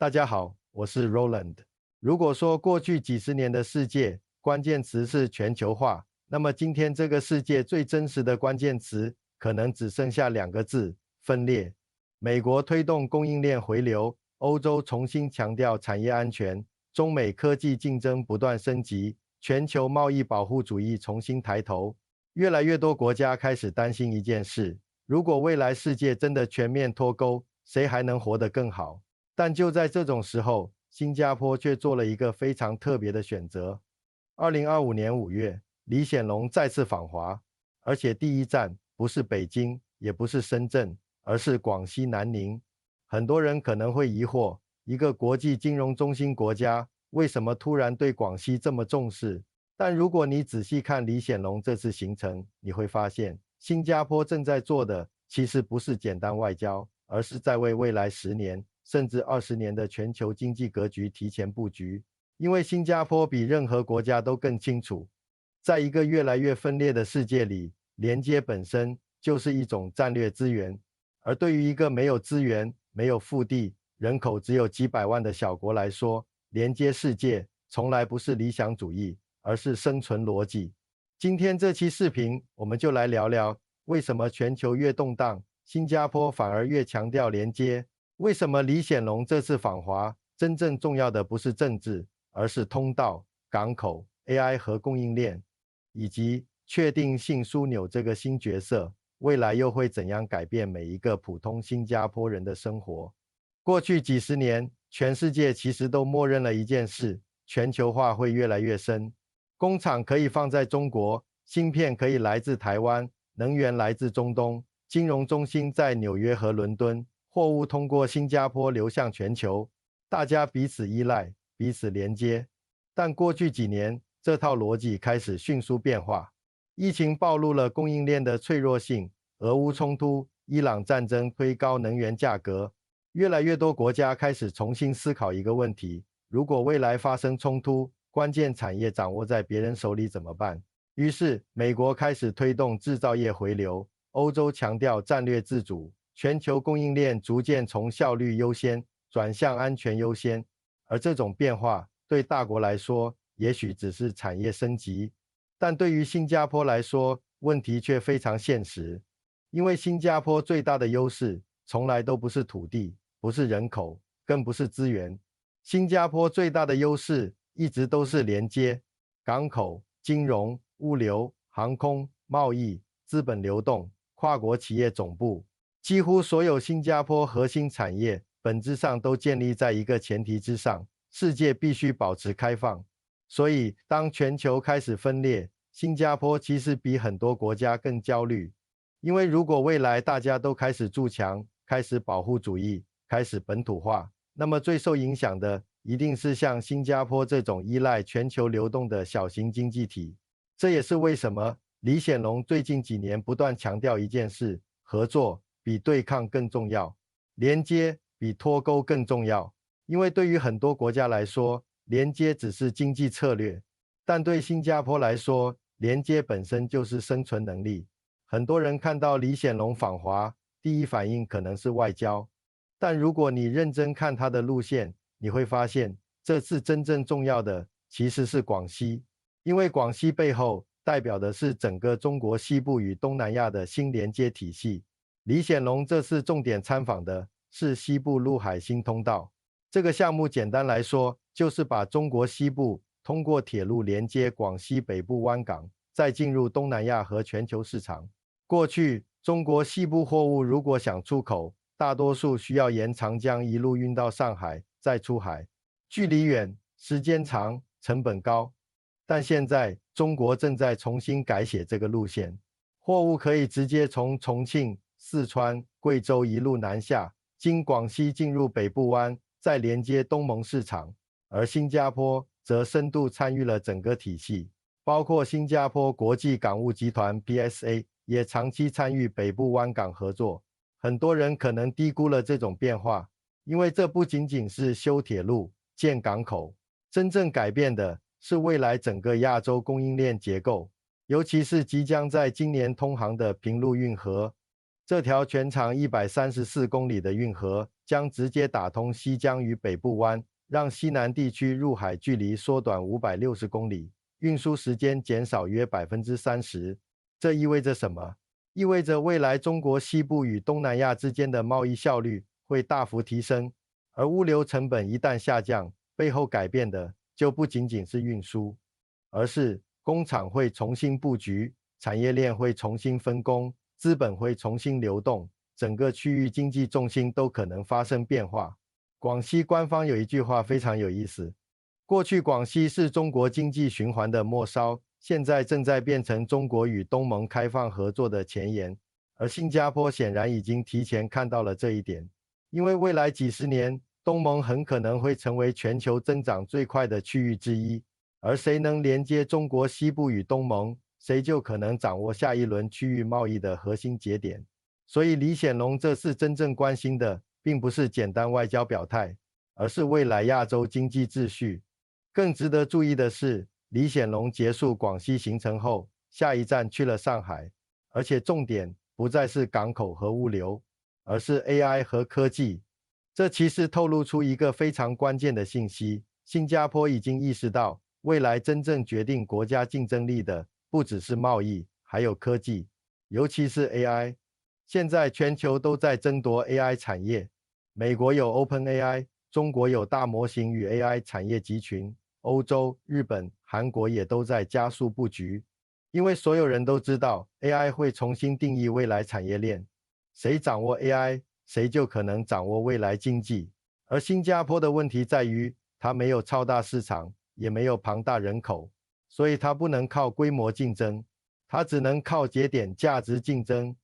大家好，我是 Roland。如果说过去几十年的世界关键词是全球化，那么今天这个世界最真实的关键词可能只剩下两个字：分裂。美国推动供应链回流，欧洲重新强调产业安全，中美科技竞争不断升级，全球贸易保护主义重新抬头。越来越多国家开始担心一件事：如果未来世界真的全面脱钩，谁还能活得更好？但就在这种时候，新加坡却做了一个非常特别的选择。2025年5月，李显龙再次访华，而且第一站不是北京，也不是深圳，而是广西南宁。很多人可能会疑惑，一个国际金融中心国家为什么突然对广西这么重视？但如果你仔细看李显龙这次行程，你会发现，新加坡正在做的其实不是简单外交，而是在为未来10年甚至20年的全球经济格局提前布局。因为新加坡比任何国家都更清楚，在一个越来越分裂的世界里，连接本身就是一种战略资源。而对于一个没有资源、没有腹地、人口只有几百万的小国来说，连接世界从来不是理想主义，而是生存逻辑。今天这期视频，我们就来聊聊为什么全球越动荡，新加坡反而越强调连接。为什么李显龙这次访华，真正重要的不是政治，而是通道、港口、AI 和供应链，以及确定性枢纽这个新角色，未来又会怎样改变每一个普通新加坡人的生活？过去几十年，全世界其实都默认了一件事：全球化会越来越深。工厂可以放在中国，芯片可以来自台湾，能源来自中东，金融中心在纽约和伦敦，货物通过新加坡流向全球，大家彼此依赖，彼此连接。但过去几年，这套逻辑开始迅速变化。疫情暴露了供应链的脆弱性，俄乌冲突、伊朗战争推高能源价格，越来越多国家开始重新思考一个问题：如果未来发生冲突，关键产业掌握在别人手里怎么办？于是，美国开始推动制造业回流，欧洲强调战略自主，全球供应链逐渐从效率优先转向安全优先。而这种变化对大国来说，也许只是产业升级，但对于新加坡来说，问题却非常现实。因为新加坡最大的优势从来都不是土地，不是人口，更不是资源。新加坡最大的优势一直都是连接，港口、金融、物流、航空、贸易、资本流动、跨国企业总部，几乎所有新加坡核心产业本质上都建立在一个前提之上：世界必须保持开放。所以，当全球开始分裂，新加坡其实比很多国家更焦虑。因为如果未来大家都开始筑墙，开始保护主义，开始本土化，那么最受影响的一定是像新加坡这种依赖全球流动的小型经济体。这也是为什么李显龙最近几年不断强调一件事：合作比对抗更重要，连接比脱钩更重要。因为对于很多国家来说，连接只是经济策略，但对新加坡来说，连接本身就是生存能力。很多人看到李显龙访华，第一反应可能是外交，但如果你认真看他的路线，你会发现，这次真正重要的其实是广西，因为广西背后代表的是整个中国西部与东南亚的新连接体系。李显龙这次重点参访的是西部陆海新通道。这个项目简单来说，就是把中国西部通过铁路连接广西北部湾港，再进入东南亚和全球市场。过去，中国西部货物如果想出口，大多数需要沿长江一路运到上海，再出海，距离远，时间长，成本高。但现在，中国正在重新改写这个路线，货物可以直接从重庆、四川、贵州一路南下，经广西进入北部湾，再连接东盟市场。而新加坡则深度参与了整个体系，包括新加坡国际港务集团 PSA 也长期参与北部湾港合作。很多人可能低估了这种变化，因为这不仅仅是修铁路、建港口，真正改变的是未来整个亚洲供应链结构，尤其是即将在今年通航的平陆运河。这条全长134公里的运河将直接打通西江与北部湾，让西南地区入海距离缩短560公里，运输时间减少约30%。这意味着什么？意味着未来中国西部与东南亚之间的贸易效率会大幅提升，而物流成本一旦下降，背后改变的就不仅仅是运输，而是工厂会重新布局，产业链会重新分工，资本会重新流动，整个区域经济重心都可能发生变化。广西官方有一句话非常有意思，过去广西是中国经济循环的末梢，现在正在变成中国与东盟开放合作的前沿，而新加坡显然已经提前看到了这一点，因为未来几十年，东盟很可能会成为全球增长最快的区域之一，而谁能连接中国西部与东盟，谁就可能掌握下一轮区域贸易的核心节点。所以李显龙这次真正关心的，并不是简单外交表态，而是未来亚洲经济秩序。更值得注意的是，李显龙结束广西行程后，下一站去了上海，而且重点不再是港口和物流，而是 AI 和科技。这其实透露出一个非常关键的信息，新加坡已经意识到，未来真正决定国家竞争力的，不只是贸易，还有科技，尤其是 AI。现在全球都在争夺 AI 产业，美国有 OpenAI， 中国有大模型与 AI 产业集群，欧洲、日本、韩国也都在加速布局，因为所有人都知道 AI 会重新定义未来产业链，谁掌握 AI， 谁就可能掌握未来经济。而新加坡的问题在于，它没有超大市场，也没有庞大人口，所以它不能靠规模竞争，它只能靠节点价值竞争。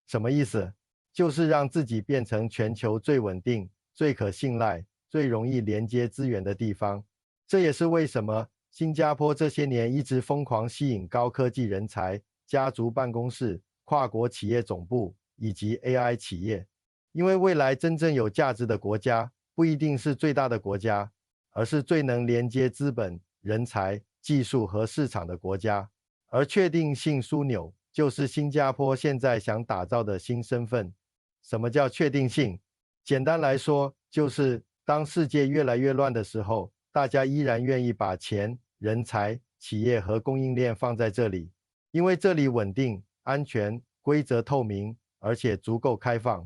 什么意思？就是让自己变成全球最稳定、最可信赖、最容易连接资源的地方。这也是为什么新加坡这些年一直疯狂吸引高科技人才、家族办公室、跨国企业总部以及 AI 企业。因为未来真正有价值的国家，不一定是最大的国家，而是最能连接资本、人才、技术和市场的国家。而确定性枢纽就是新加坡现在想打造的新身份。什么叫确定性？简单来说，就是当世界越来越乱的时候，大家依然愿意把钱、人才、企业和供应链放在这里，因为这里稳定、安全、规则透明，而且足够开放。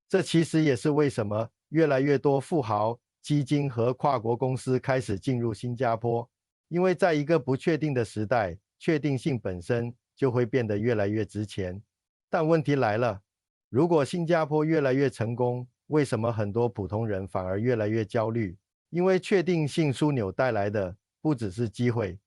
这其实也是为什么越来越多富豪、基金和跨国公司开始进入新加坡，因为在一个不确定的时代，确定性本身就会变得越来越值钱。但问题来了，如果新加坡越来越成功，为什么很多普通人反而越来越焦虑？因为确定性枢纽带来的不只是机会，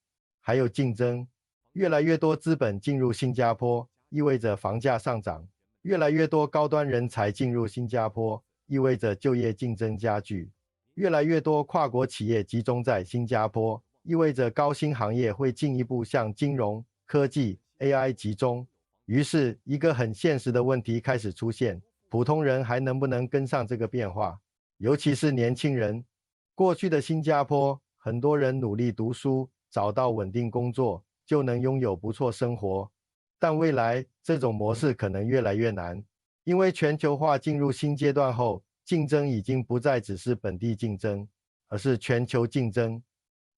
还有竞争。越来越多资本进入新加坡，意味着房价上涨；越来越多高端人才进入新加坡，意味着就业竞争加剧；越来越多跨国企业集中在新加坡，意味着高新行业会进一步向金融、科技、AI 集中。于是，一个很现实的问题开始出现：普通人还能不能跟上这个变化？尤其是年轻人。过去的新加坡，很多人努力读书，找到稳定工作，就能拥有不错生活。但未来，这种模式可能越来越难，因为全球化进入新阶段后，竞争已经不再只是本地竞争，而是全球竞争。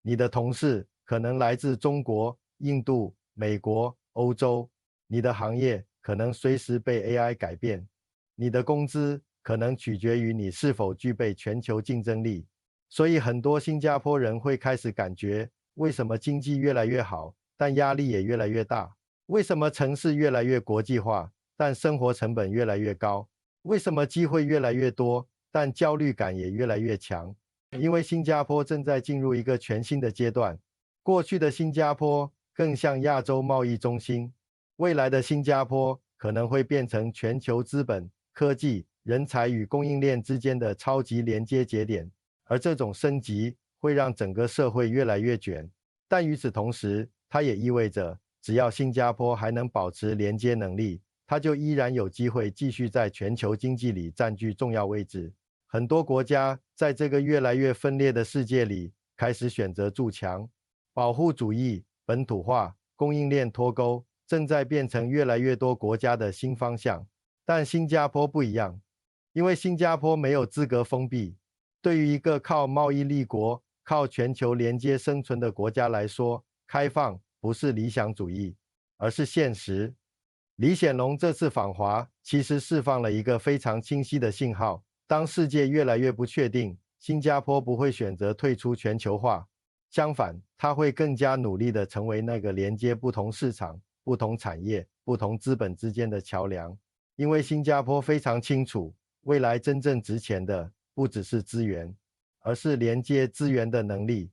你的同事可能来自中国、印度、美国、欧洲，你的行业可能随时被 AI 改变，你的工资可能取决于你是否具备全球竞争力。所以很多新加坡人会开始感觉，为什么经济越来越好，但压力也越来越大？为什么城市越来越国际化，但生活成本越来越高？为什么机会越来越多，但焦虑感也越来越强？因为新加坡正在进入一个全新的阶段。过去的新加坡更像亚洲贸易中心，未来的新加坡可能会变成全球资本、科技、人才与供应链之间的超级连接节点。而这种升级会让整个社会越来越卷，但与此同时，它也意味着，只要新加坡还能保持连接能力，它就依然有机会继续在全球经济里占据重要位置。很多国家在这个越来越分裂的世界里，开始选择筑墙。保护主义、本土化、供应链脱钩，正在变成越来越多国家的新方向。但新加坡不一样，因为新加坡没有资格封闭。对于一个靠贸易立国、靠全球连接生存的国家来说，开放不是理想主义，而是现实。李显龙这次访华，其实释放了一个非常清晰的信号：当世界越来越不确定，新加坡不会选择退出全球化，相反，它会更加努力地成为那个连接不同市场、不同产业、不同资本之间的桥梁。因为新加坡非常清楚，未来真正值钱的不只是资源，而是连接资源的能力。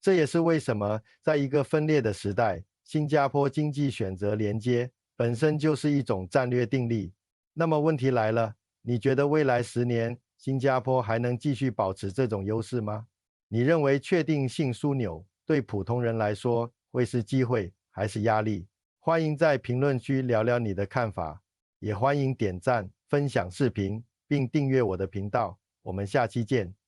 这也是为什么在一个分裂的时代，新加坡经济选择连接本身就是一种战略定力。那么问题来了，你觉得未来10年，新加坡还能继续保持这种优势吗？你认为确定性枢纽对普通人来说会是机会还是压力？欢迎在评论区聊聊你的看法，也欢迎点赞、分享视频，并订阅我的频道。我们下期见。